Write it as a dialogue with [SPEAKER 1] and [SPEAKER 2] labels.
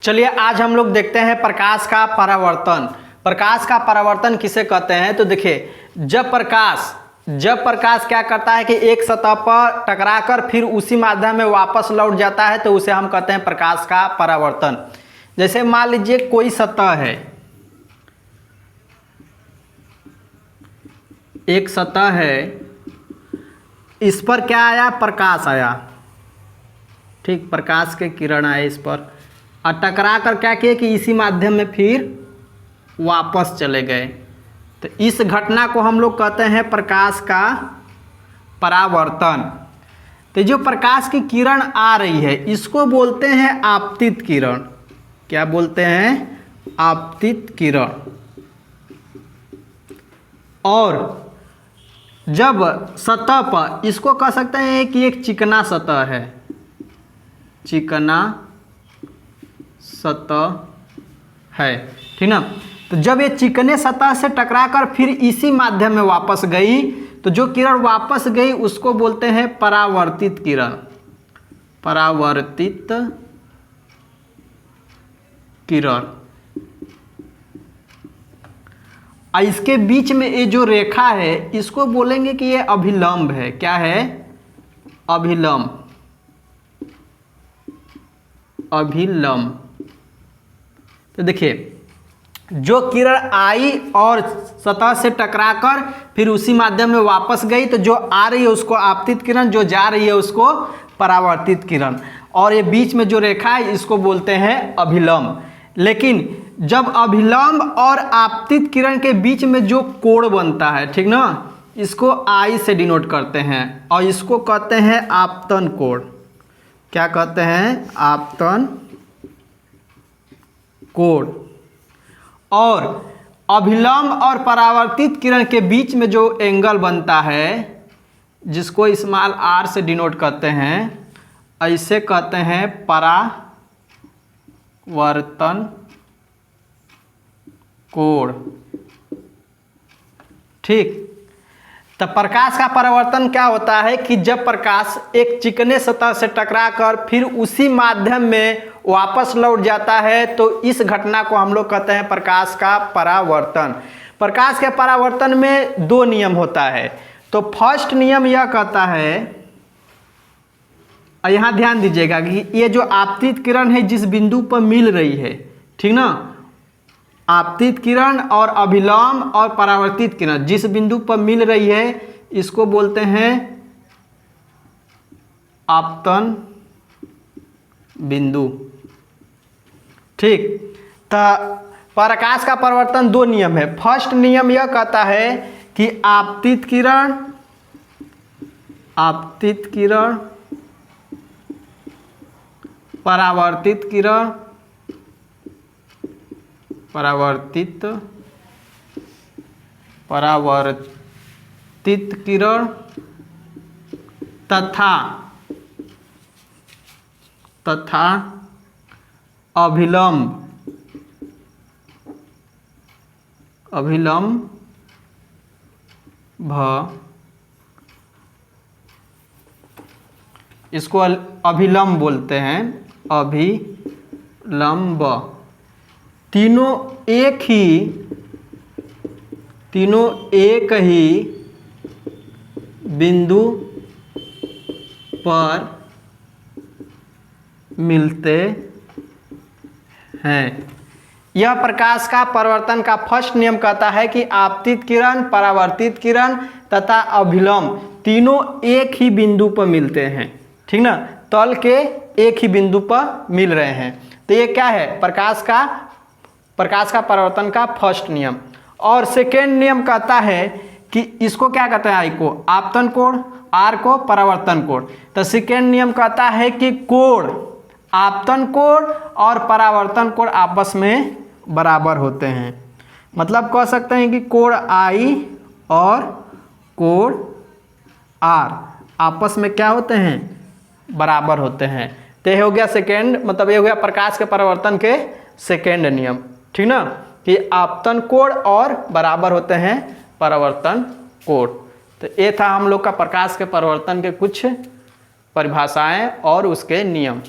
[SPEAKER 1] चलिए आज हम लोग देखते हैं प्रकाश का परावर्तन। प्रकाश का परावर्तन किसे कहते हैं? तो देखिए, जब प्रकाश क्या करता है कि एक सतह पर टकराकर फिर उसी माध्यम में वापस लौट जाता है तो उसे हम कहते हैं प्रकाश का परावर्तन। जैसे मान लीजिए कोई सतह है, एक सतह है, इस पर क्या आया? प्रकाश आया। ठीक, प्रकाश के किरण आए इस पर और टकरा कर क्या किए कि इसी माध्यम में फिर वापस चले गए। तो इस घटना को हम लोग कहते हैं प्रकाश का परावर्तन। तो जो प्रकाश की किरण आ रही है इसको बोलते हैं आपतित किरण। क्या बोलते हैं? आपतित किरण। और जब सतह पर, इसको कह सकते हैं कि एक चिकना सतह है, चिकना सतह है, ठीक ना। तो जब ये चिकने सतह से टकराकर फिर इसी माध्यम में वापस गई तो जो किरण वापस गई उसको बोलते हैं परावर्तित किरण। परावर्तित किरण। और इसके बीच में ये जो रेखा है इसको बोलेंगे कि ये अभिलंब है। क्या है? अभिलंब। अभिलंब। तो देखिए, जो किरण आई और सतह से टकराकर फिर उसी माध्यम में वापस गई तो जो आ रही है उसको आपतित किरण, जो जा रही है उसको परावर्तित किरण। और ये बीच में जो रेखा है इसको बोलते हैं अभिलंब। लेकिन जब अभिलंब और आपतित किरण के बीच में जो कोण बनता है, ठीक ना, इसको आई से डिनोट करते हैं और इसको कहते हैं आपतन कोण। क्या कहते हैं? आपतन कोण। और अभिलंब और परावर्तित किरण के बीच में जो एंगल बनता है जिसको स्मॉल आर से डिनोट करते हैं, ऐसे कहते हैं परावर्तन कोण। ठीक। तो प्रकाश का परावर्तन क्या होता है कि जब प्रकाश एक चिकने सतह से टकराकर फिर उसी माध्यम में वापस लौट जाता है तो इस घटना को हम लोग कहते हैं प्रकाश का परावर्तन। प्रकाश के परावर्तन में दो नियम होता है। तो फर्स्ट नियम यह कहता है, और यहाँ ध्यान दीजिएगा कि ये जो आपतित किरण है जिस बिंदु पर मिल रही है, ठीक ना, आपतित किरण और अभिलंब और परावर्तित किरण जिस बिंदु पर मिल रही है इसको बोलते हैं आपतन बिंदु। ठीक। तो प्रकाश का परावर्तन दो नियम है। फर्स्ट नियम यह कहता है कि आपतित किरण परावर्तित किरण, परावर्तित किरण तथा अभिलंब इसको अभिलंब बोलते हैं। अभिलंब। तीनों एक ही बिंदु पर मिलते हैं। यह प्रकाश का परावर्तन का फर्स्ट नियम कहता है कि आपतित किरण, परावर्तित किरण तथा अभिलंब तीनों एक ही बिंदु पर मिलते हैं, ठीक ना, तल के एक ही बिंदु पर मिल रहे हैं। तो ये क्या है? प्रकाश का परावर्तन का फर्स्ट नियम। और सेकेंड नियम कहता है कि इसको क्या कहते हैं? आई को आपतन कोण, आर को परावर्तन कोण। तो सेकेंड नियम कहता है कि कोण, आपतन कोण और परावर्तन कोण आपस में बराबर होते हैं। मतलब कह सकते हैं कि कोण आई और कोण आर आपस में क्या होते हैं? बराबर होते हैं। तो ये हो गया सेकेंड, मतलब ये हो गया प्रकाश के परावर्तन के सेकेंड नियम, ठीक ना, कि आपतन कोण और बराबर होते हैं परावर्तन कोण। तो ये था हम लोग का प्रकाश के परावर्तन के कुछ परिभाषाएं और उसके नियम।